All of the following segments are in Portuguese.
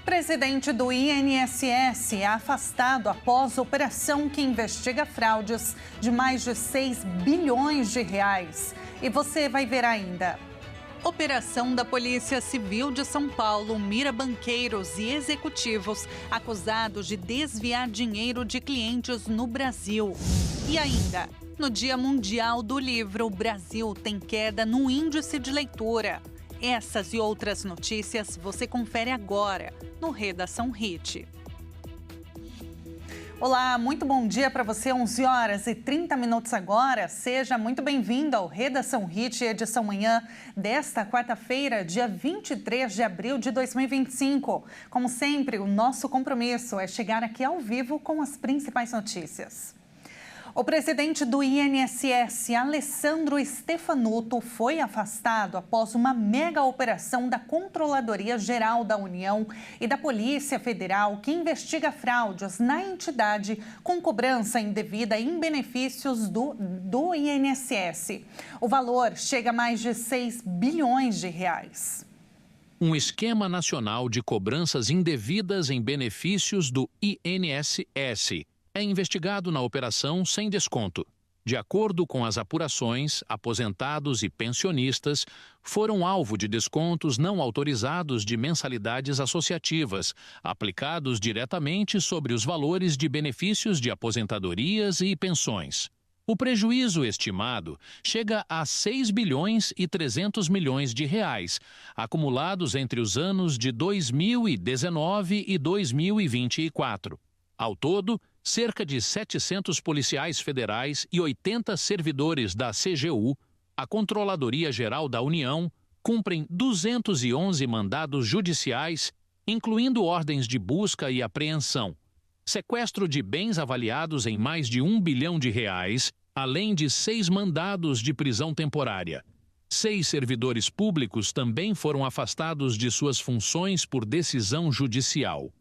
Presidente do INSS é afastado após operação que investiga fraudes de mais de 6 bilhões de reais. E você vai ver ainda. Operação da Polícia Civil de São Paulo mira banqueiros e executivos acusados de desviar dinheiro de clientes no Brasil. E ainda, no Dia Mundial do Livro, o Brasil tem queda no índice de leitura. Essas e outras notícias você confere agora no Redação Hit. Olá, muito bom dia para você, 11 horas e 30 minutos agora. Seja muito bem-vindo ao Redação Hit, edição manhã desta quarta-feira, dia 23 de abril de 2025. Como sempre, o nosso compromisso é chegar aqui ao vivo com as principais notícias. O presidente do INSS, Alessandro Stefanuto, foi afastado após uma mega operação da Controladoria Geral da União e da Polícia Federal que investiga fraudes na entidade com cobrança indevida em benefícios do INSS. O valor chega a mais de 6 bilhões de reais. Um esquema nacional de cobranças indevidas em benefícios do INSS é investigado na operação Sem Desconto. De acordo com as apurações, aposentados e pensionistas foram alvo de descontos não autorizados de mensalidades associativas, aplicados diretamente sobre os valores de benefícios de aposentadorias e pensões. O prejuízo estimado chega a 6 bilhões e 300 milhões de reais, acumulados entre os anos de 2019 e 2024. Ao todo, cerca de 700 policiais federais e 80 servidores da CGU, a Controladoria Geral da União, cumprem 211 mandados judiciais, incluindo ordens de busca e apreensão, sequestro de bens avaliados em mais de 1 bilhão de reais, além de 6 mandados de prisão temporária. 6 servidores públicos também foram afastados de suas funções por decisão judicial.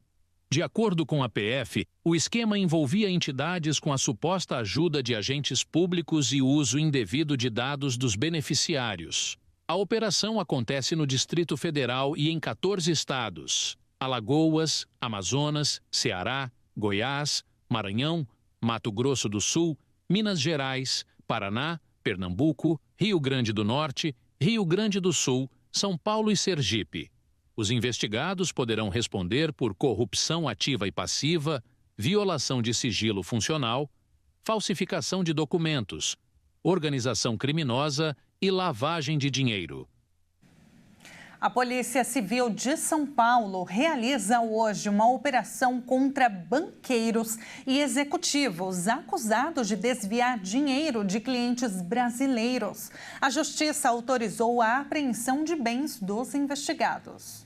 De acordo com a PF, o esquema envolvia entidades com a suposta ajuda de agentes públicos e uso indevido de dados dos beneficiários. A operação acontece no Distrito Federal e em 14 estados: Alagoas, Amazonas, Ceará, Goiás, Maranhão, Mato Grosso do Sul, Minas Gerais, Paraná, Pernambuco, Rio Grande do Norte, Rio Grande do Sul, São Paulo e Sergipe. Os investigados poderão responder por corrupção ativa e passiva, violação de sigilo funcional, falsificação de documentos, organização criminosa e lavagem de dinheiro. A Polícia Civil de São Paulo realiza hoje uma operação contra banqueiros e executivos acusados de desviar dinheiro de clientes brasileiros. A Justiça autorizou a apreensão de bens dos investigados.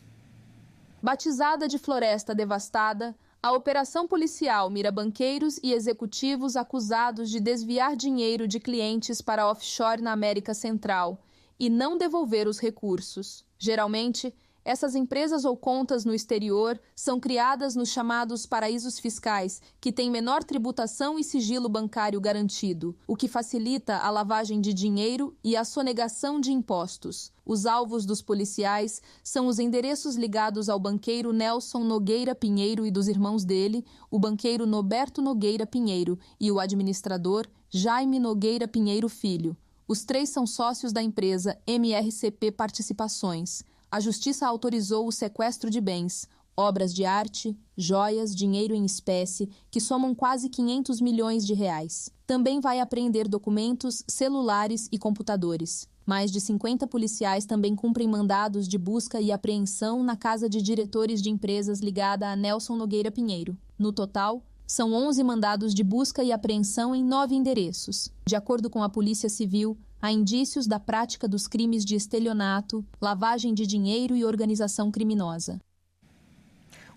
Batizada de Floresta Devastada, a operação policial mira banqueiros e executivos acusados de desviar dinheiro de clientes para offshore na América Central e não devolver os recursos. Geralmente, essas empresas ou contas no exterior são criadas nos chamados paraísos fiscais, que têm menor tributação e sigilo bancário garantido, o que facilita a lavagem de dinheiro e a sonegação de impostos. Os alvos dos policiais são os endereços ligados ao banqueiro Nelson Nogueira Pinheiro e dos irmãos dele, o banqueiro Noberto Nogueira Pinheiro e o administrador Jaime Nogueira Pinheiro Filho. Os 3 são sócios da empresa MRCP Participações. A Justiça autorizou o sequestro de bens, obras de arte, joias, dinheiro em espécie, que somam quase 500 milhões de reais. Também vai apreender documentos, celulares e computadores. Mais de 50 policiais também cumprem mandados de busca e apreensão na casa de diretores de empresas ligada a Nelson Nogueira Pinheiro. No total, são 11 mandados de busca e apreensão em 9 endereços. De acordo com a Polícia Civil, há indícios da prática dos crimes de estelionato, lavagem de dinheiro e organização criminosa.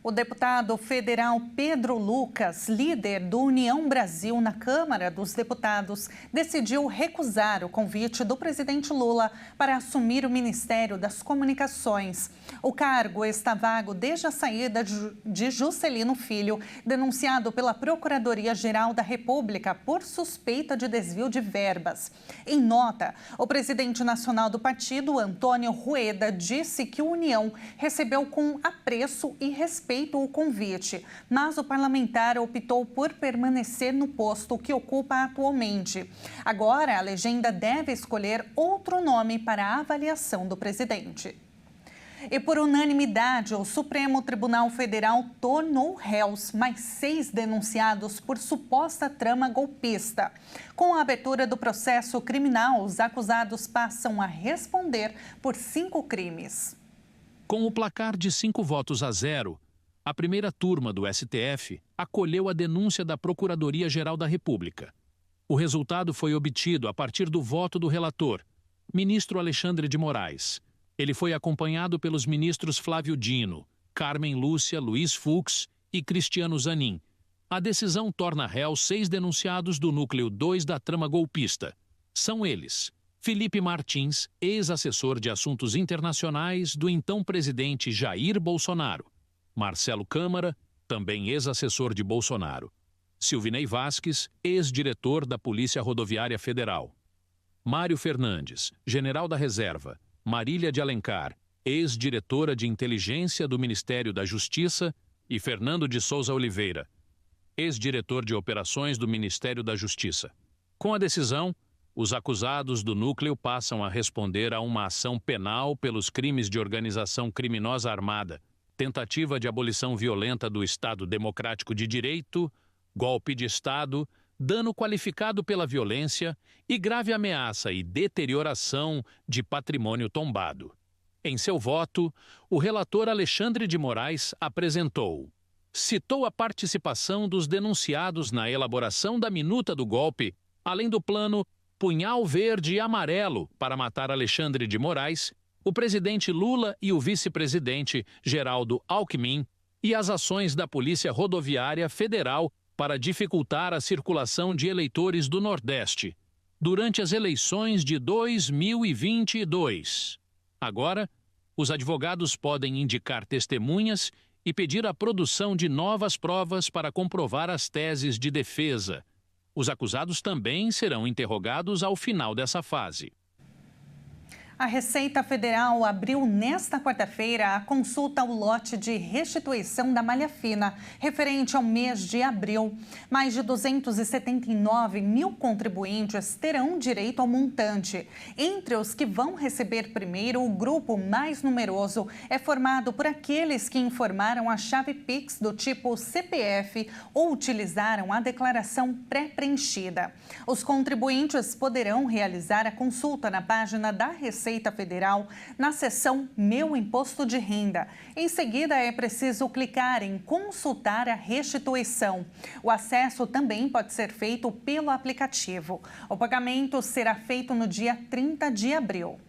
O deputado federal Pedro Lucas, líder do União Brasil na Câmara dos Deputados, decidiu recusar o convite do presidente Lula para assumir o Ministério das Comunicações. O cargo está vago desde a saída de Juscelino Filho, denunciado pela Procuradoria-Geral da República por suspeita de desvio de verbas. Em nota, o presidente nacional do partido, Antônio Rueda, disse que a União recebeu com apreço e respeito o convite, mas o parlamentar optou por permanecer no posto que ocupa atualmente. Agora, a legenda deve escolher outro nome para a avaliação do presidente. E por unanimidade, o Supremo Tribunal Federal tornou réus mais 6 denunciados por suposta trama golpista. Com a abertura do processo criminal, os acusados passam a responder por 5 crimes. Com o placar de 5-0, a primeira turma do STF acolheu a denúncia da Procuradoria-Geral da República. O resultado foi obtido a partir do voto do relator, ministro Alexandre de Moraes. Ele foi acompanhado pelos ministros Flávio Dino, Carmen Lúcia, Luiz Fux e Cristiano Zanin. A decisão torna réus 6 denunciados do núcleo 2 da trama golpista. São eles: Felipe Martins, ex-assessor de assuntos internacionais do então presidente Jair Bolsonaro; Marcelo Câmara, também ex-assessor de Bolsonaro; Silvinei Vasquez, ex-diretor da Polícia Rodoviária Federal; Mário Fernandes, general da Reserva; Marília de Alencar, ex-diretora de inteligência do Ministério da Justiça; e Fernando de Souza Oliveira, ex-diretor de operações do Ministério da Justiça. Com a decisão, os acusados do núcleo passam a responder a uma ação penal pelos crimes de organização criminosa armada, tentativa de abolição violenta do Estado Democrático de Direito, golpe de Estado, dano qualificado pela violência e grave ameaça e deterioração de patrimônio tombado. Em seu voto, o relator Alexandre de Moraes citou a participação dos denunciados na elaboração da minuta do golpe, além do plano Punhal Verde e Amarelo para matar Alexandre de Moraes, o presidente Lula e o vice-presidente Geraldo Alckmin, e as ações da Polícia Rodoviária Federal para dificultar a circulação de eleitores do Nordeste durante as eleições de 2022. Agora, os advogados podem indicar testemunhas e pedir a produção de novas provas para comprovar as teses de defesa. Os acusados também serão interrogados ao final dessa fase. A Receita Federal abriu nesta quarta-feira a consulta ao lote de restituição da malha fina, referente ao mês de abril. Mais de 279 mil contribuintes terão direito ao montante. Entre os que vão receber primeiro, o grupo mais numeroso é formado por aqueles que informaram a chave Pix do tipo CPF ou utilizaram a declaração pré-preenchida. Os contribuintes poderão realizar a consulta na página da Receita Federal, na seção Meu Imposto de Renda. Em seguida, é preciso clicar em Consultar a Restituição. O acesso também pode ser feito pelo aplicativo. O pagamento será feito no dia 30 de abril.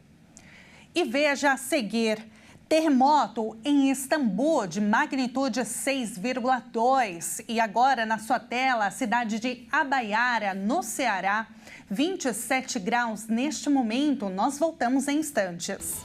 E veja a seguir: terremoto em Istambul de magnitude 6,2. E agora na sua tela, a cidade de Abaiara, no Ceará, 27 graus neste momento. Nós voltamos em instantes.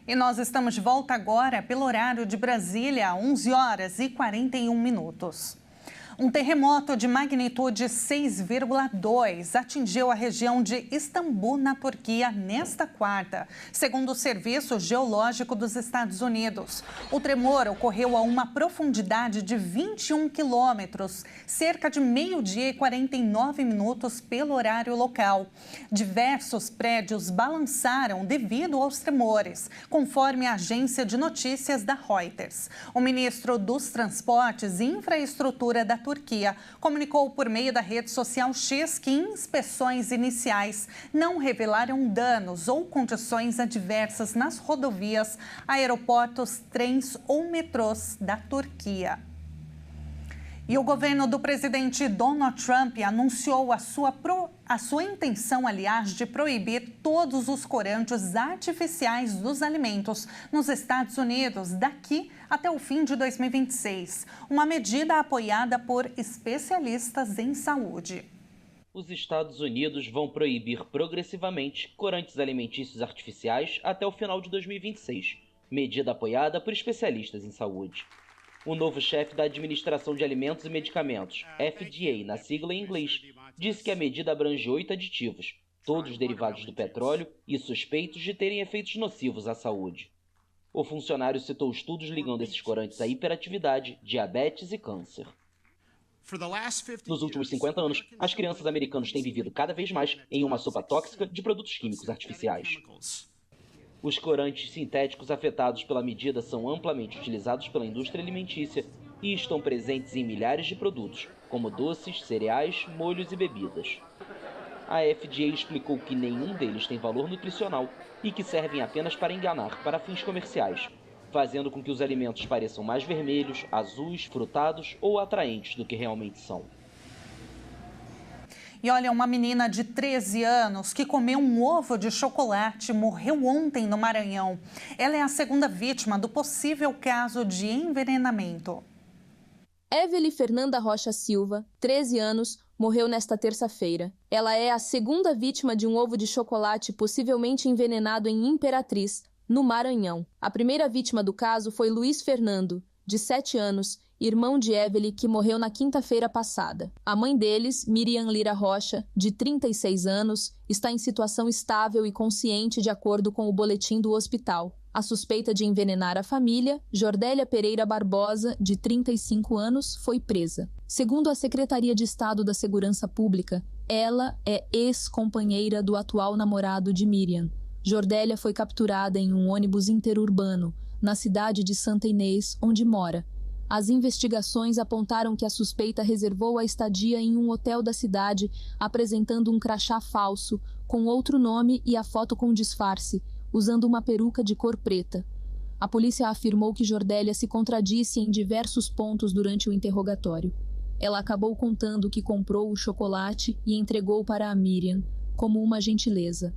E nós estamos de volta agora pelo horário de Brasília, 11 horas e 41 minutos. Um terremoto de magnitude 6,2 atingiu a região de Istambul, na Turquia, nesta quarta, segundo o Serviço Geológico dos Estados Unidos. O tremor ocorreu a uma profundidade de 21 quilômetros, cerca de 12h e 49 minutos pelo horário local. Diversos prédios balançaram devido aos tremores, conforme a agência de notícias da Reuters. O ministro dos Transportes e Infraestrutura da Turquia comunicou por meio da rede social X que inspeções iniciais não revelaram danos ou condições adversas nas rodovias, aeroportos, trens ou metrôs da Turquia. E o governo do presidente Donald Trump anunciou a sua intenção, aliás, de proibir todos os corantes artificiais dos alimentos nos Estados Unidos daqui até o fim de 2026, uma medida apoiada por especialistas em saúde. Os Estados Unidos vão proibir progressivamente corantes alimentícios artificiais até o final de 2026, medida apoiada por especialistas em saúde. O novo chefe da Administração de Alimentos e Medicamentos, FDA, na sigla em inglês, disse que a medida abrange 8 aditivos, todos derivados do petróleo e suspeitos de terem efeitos nocivos à saúde. O funcionário citou estudos ligando esses corantes à hiperatividade, diabetes e câncer. Nos últimos 50 anos, as crianças americanas têm vivido cada vez mais em uma sopa tóxica de produtos químicos artificiais. Os corantes sintéticos afetados pela medida são amplamente utilizados pela indústria alimentícia e estão presentes em milhares de produtos, como doces, cereais, molhos e bebidas. A FDA explicou que nenhum deles tem valor nutricional e que servem apenas para enganar para fins comerciais, fazendo com que os alimentos pareçam mais vermelhos, azuis, frutados ou atraentes do que realmente são. E olha, uma menina de 13 anos que comeu um ovo de chocolate morreu ontem no Maranhão. Ela é a segunda vítima do possível caso de envenenamento. Evelyn Fernanda Rocha Silva, 13 anos, morreu nesta terça-feira. Ela é a segunda vítima de um ovo de chocolate possivelmente envenenado em Imperatriz, no Maranhão. A primeira vítima do caso foi Luiz Fernando, de 7 anos, irmão de Evelyn, que morreu na quinta-feira passada. A mãe deles, Miriam Lira Rocha, de 36 anos, está em situação estável e consciente de acordo com o boletim do hospital. A suspeita de envenenar a família, Jordélia Pereira Barbosa, de 35 anos, foi presa. Segundo a Secretaria de Estado da Segurança Pública, ela é ex-companheira do atual namorado de Miriam. Jordélia foi capturada em um ônibus interurbano, na cidade de Santa Inês, onde mora. As investigações apontaram que a suspeita reservou a estadia em um hotel da cidade, apresentando um crachá falso, com outro nome e a foto com disfarce, usando uma peruca de cor preta. A polícia afirmou que Jordélia se contradisse em diversos pontos durante o interrogatório. Ela acabou contando que comprou o chocolate e entregou para a Miriam, como uma gentileza.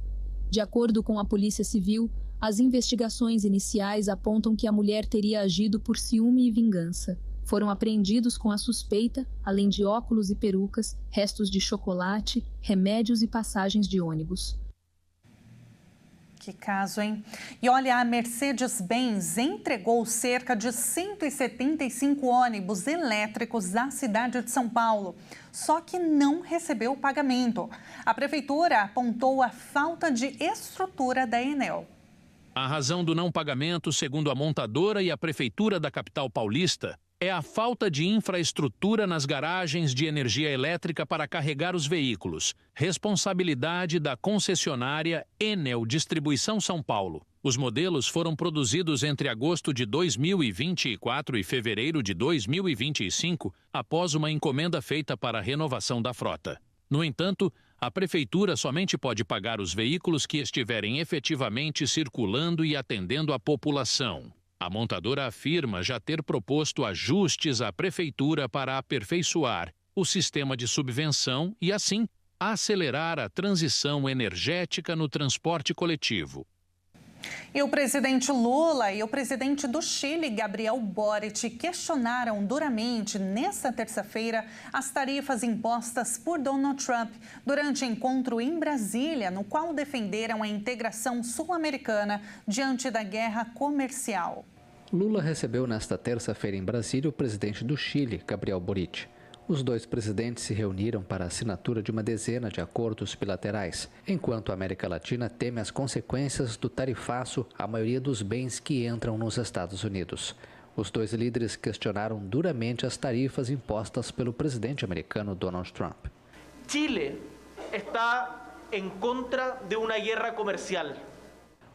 De acordo com a Polícia Civil, as investigações iniciais apontam que a mulher teria agido por ciúme e vingança. Foram apreendidos com a suspeita, além de óculos e perucas, restos de chocolate, remédios e passagens de ônibus. Que caso, hein? E olha, a Mercedes-Benz entregou cerca de 175 ônibus elétricos à cidade de São Paulo, só que não recebeu o pagamento. A prefeitura apontou a falta de estrutura da Enel. A razão do não pagamento, segundo a montadora e a prefeitura da capital paulista, é a falta de infraestrutura nas garagens de energia elétrica para carregar os veículos, responsabilidade da concessionária Enel Distribuição São Paulo. Os modelos foram produzidos entre agosto de 2024 e fevereiro de 2025, após uma encomenda feita para a renovação da frota. No entanto, a prefeitura somente pode pagar os veículos que estiverem efetivamente circulando e atendendo a população. A montadora afirma já ter proposto ajustes à prefeitura para aperfeiçoar o sistema de subvenção e, assim, acelerar a transição energética no transporte coletivo. E o presidente Lula e o presidente do Chile, Gabriel Boric, questionaram duramente, nesta terça-feira, as tarifas impostas por Donald Trump durante encontro em Brasília, no qual defenderam a integração sul-americana diante da guerra comercial. Lula recebeu nesta terça-feira em Brasília o presidente do Chile, Gabriel Boric. Os dois presidentes se reuniram para a assinatura de uma dezena de acordos bilaterais, enquanto a América Latina teme as consequências do tarifaço à maioria dos bens que entram nos Estados Unidos. Os dois líderes questionaram duramente as tarifas impostas pelo presidente americano Donald Trump. Chile está em contra de uma guerra comercial.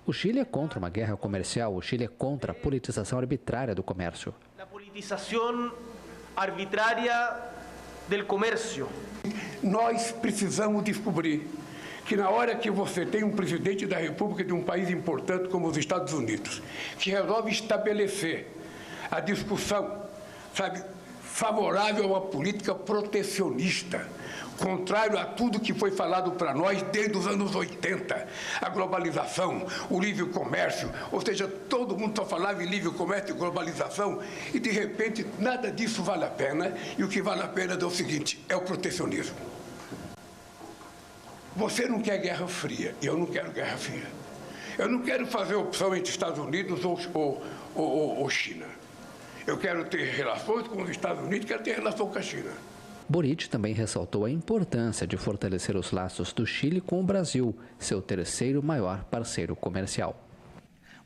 O Chile é contra uma guerra comercial, o Chile é contra a politização arbitrária do comércio. A politização arbitrária do comércio. Nós precisamos descobrir que na hora que você tem um presidente da República de um país importante como os Estados Unidos, que resolve estabelecer a discussão, favorável a uma política protecionista, contrário a tudo que foi falado para nós desde os anos 80, a globalização, o livre comércio, ou seja, todo mundo só falava em livre comércio e globalização, e de repente nada disso vale a pena, e o que vale a pena é o seguinte, é o protecionismo. Você não quer guerra fria, eu não quero guerra fria. Eu não quero fazer opção entre Estados Unidos ou China. Eu quero ter relações com os Estados Unidos, quero ter relação com a China. Boric também ressaltou a importância de fortalecer os laços do Chile com o Brasil, seu terceiro maior parceiro comercial.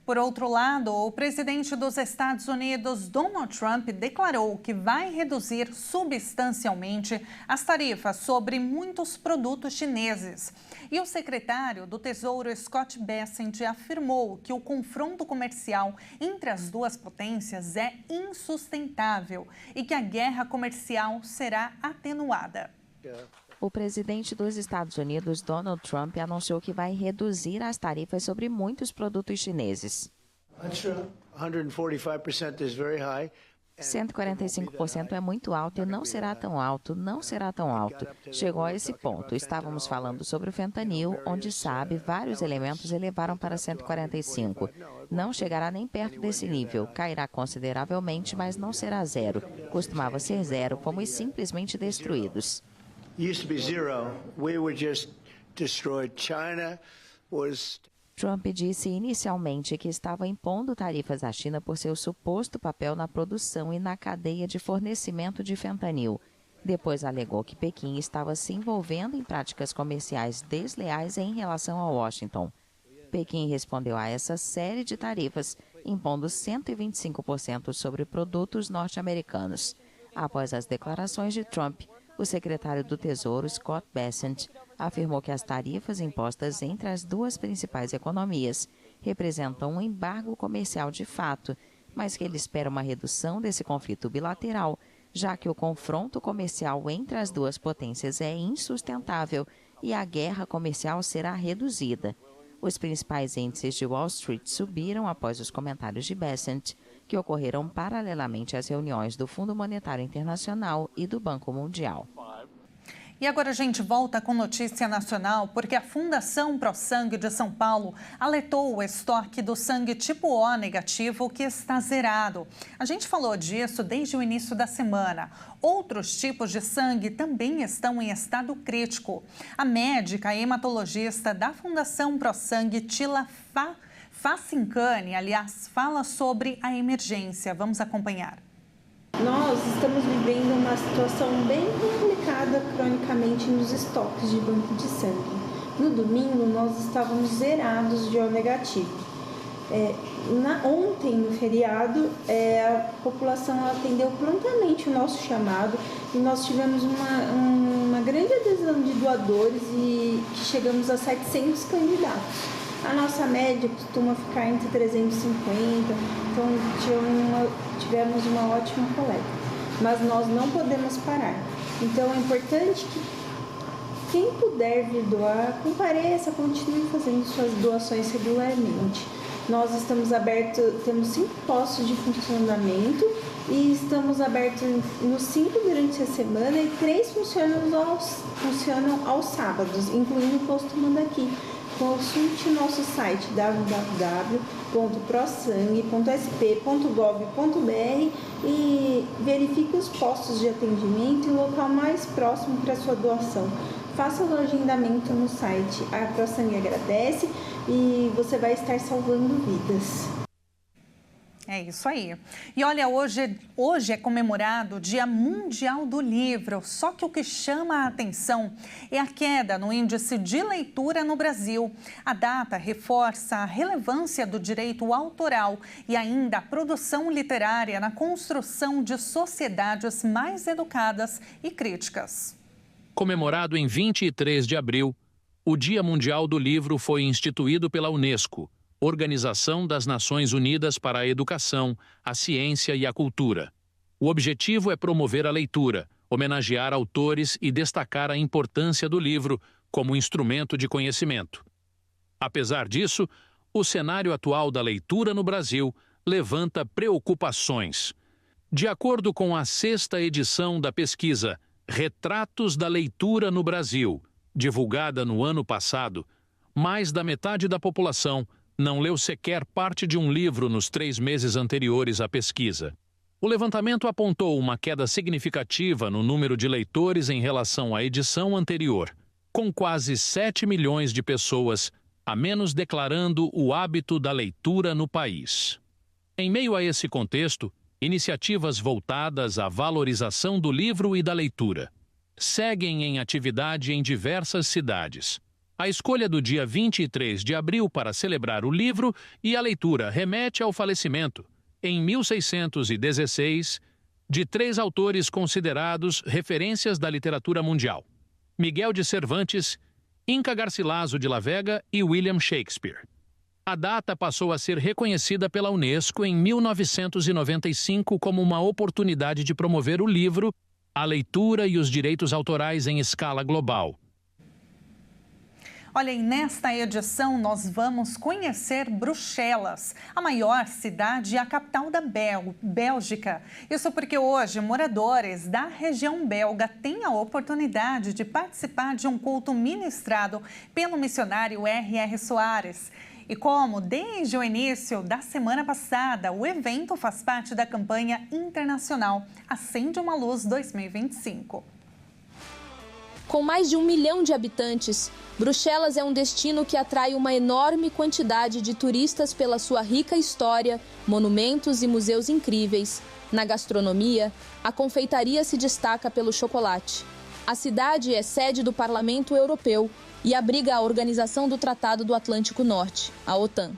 Por outro lado, o presidente dos Estados Unidos, Donald Trump, declarou que vai reduzir substancialmente as tarifas sobre muitos produtos chineses. E o secretário do Tesouro, Scott Bessent, afirmou que o confronto comercial entre as duas potências é insustentável e que a guerra comercial será atenuada. O presidente dos Estados Unidos, Donald Trump, anunciou que vai reduzir as tarifas sobre muitos produtos chineses. 145% é muito alto e não será tão alto, não será tão alto. Chegou a esse ponto. Estávamos falando sobre o fentanil, onde sabe, vários elementos elevaram para 145%. Não chegará nem perto desse nível, cairá consideravelmente, mas não será zero. Costumava ser zero, fomos simplesmente destruídos. Trump disse inicialmente que estava impondo tarifas à China por seu suposto papel na produção e na cadeia de fornecimento de fentanil. Depois alegou que Pequim estava se envolvendo em práticas comerciais desleais em relação a Washington. Pequim respondeu a essa série de tarifas, impondo 125% sobre produtos norte-americanos. Após as declarações de Trump, o secretário do Tesouro, Scott Bessent, afirmou que as tarifas impostas entre as duas principais economias representam um embargo comercial de fato, mas que ele espera uma redução desse conflito bilateral, já que o confronto comercial entre as duas potências é insustentável e a guerra comercial será reduzida. Os principais índices de Wall Street subiram após os comentários de Bessent, que ocorreram paralelamente às reuniões do Fundo Monetário Internacional e do Banco Mundial. E agora a gente volta com notícia nacional, porque a Fundação Pro Sangue de São Paulo alertou o estoque do sangue tipo O negativo que está zerado. A gente falou disso desde o início da semana. Outros tipos de sangue também estão em estado crítico. A médica e hematologista da Fundação Pro Sangue, Tila Facincani, aliás, fala sobre a emergência. Vamos acompanhar. Nós estamos vivendo uma situação bem complicada cronicamente nos estoques de banco de sangue. No domingo, nós estávamos zerados de O negativo. Ontem, no feriado, a população atendeu prontamente o nosso chamado e nós tivemos uma grande adesão de doadores e chegamos a 700 candidatos. A nossa média costuma ficar entre 350, então tivemos uma ótima coleta. Mas nós não podemos parar. Então é importante que quem puder vir doar, compareça, continue fazendo suas doações regularmente. Nós estamos abertos, temos 5 postos de funcionamento e estamos abertos nos 5 durante a semana e 3 funcionam aos sábados, incluindo o posto Mandaqui. Consulte nosso site www.prosangue.sp.gov.br e verifique os postos de atendimento e o local mais próximo para sua doação. Faça o agendamento no site. A ProSangue agradece e você vai estar salvando vidas. É isso aí. E olha, hoje é comemorado o Dia Mundial do Livro, só que o que chama a atenção é a queda no índice de leitura no Brasil. A data reforça a relevância do direito autoral e ainda a produção literária na construção de sociedades mais educadas e críticas. Comemorado em 23 de abril, o Dia Mundial do Livro foi instituído pela Unesco, Organização das Nações Unidas para a Educação, a Ciência e a Cultura. O objetivo é promover a leitura, homenagear autores e destacar a importância do livro como instrumento de conhecimento. Apesar disso, o cenário atual da leitura no Brasil levanta preocupações. De acordo com a 6ª edição da pesquisa Retratos da Leitura no Brasil, divulgada no ano passado, mais da metade da população não leu sequer parte de um livro nos 3 meses anteriores à pesquisa. O levantamento apontou uma queda significativa no número de leitores em relação à edição anterior, com quase 7 milhões de pessoas a menos declarando o hábito da leitura no país. Em meio a esse contexto, iniciativas voltadas à valorização do livro e da leitura seguem em atividade em diversas cidades. A escolha do dia 23 de abril para celebrar o livro e a leitura remete ao falecimento, em 1616, de 3 autores considerados referências da literatura mundial: Miguel de Cervantes, Inca Garcilaso de la Vega e William Shakespeare. A data passou a ser reconhecida pela Unesco em 1995 como uma oportunidade de promover o livro, a leitura e os direitos autorais em escala global. Olha, e nesta edição nós vamos conhecer Bruxelas, a maior cidade e a capital da Bélgica. Isso porque hoje moradores da região belga têm a oportunidade de participar de um culto ministrado pelo missionário R.R. Soares. E como, desde o início da semana passada, o evento faz parte da campanha internacional Acende uma Luz 2025. Com mais de 1 milhão de habitantes, Bruxelas é um destino que atrai uma enorme quantidade de turistas pela sua rica história, monumentos e museus incríveis. Na gastronomia, a confeitaria se destaca pelo chocolate. A cidade é sede do Parlamento Europeu e abriga a Organização do Tratado do Atlântico Norte, a OTAN.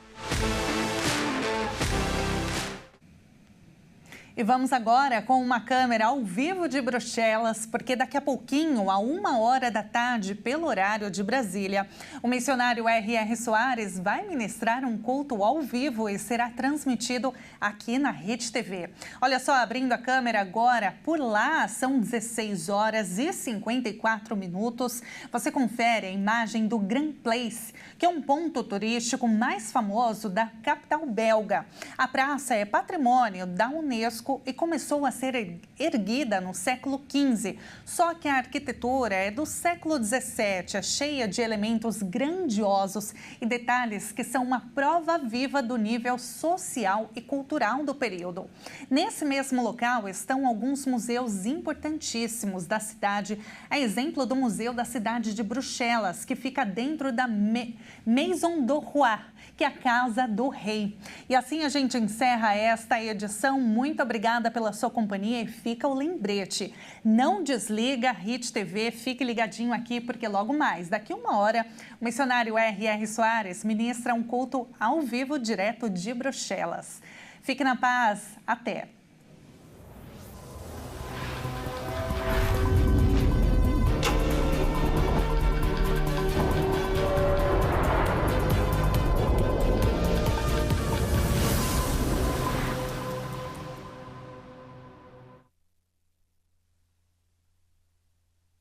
E vamos agora com uma câmera ao vivo de Bruxelas, porque daqui a pouquinho, a 1h da tarde, pelo horário de Brasília, o missionário R.R. Soares vai ministrar um culto ao vivo e será transmitido aqui na Rede TV. Olha só, abrindo a câmera agora, por lá são 16h54. Você confere a imagem do Grand Place, que é um ponto turístico mais famoso da capital belga. A praça é patrimônio da Unesco e começou a ser erguida no século XV. Só que a arquitetura é do século XVII, é cheia de elementos grandiosos e detalhes que são uma prova viva do nível social e cultural do período. Nesse mesmo local estão alguns museus importantíssimos da cidade, a exemplo do Museu da Cidade de Bruxelas, que fica dentro da Maison do Roi, que é a Casa do Rei. E assim a gente encerra esta edição. Muito obrigada pela sua companhia e fica o lembrete. Não desliga a Rede TV, fique ligadinho aqui porque logo mais, daqui 1 hora, o missionário R.R. Soares ministra um culto ao vivo direto de Bruxelas. Fique na paz, até!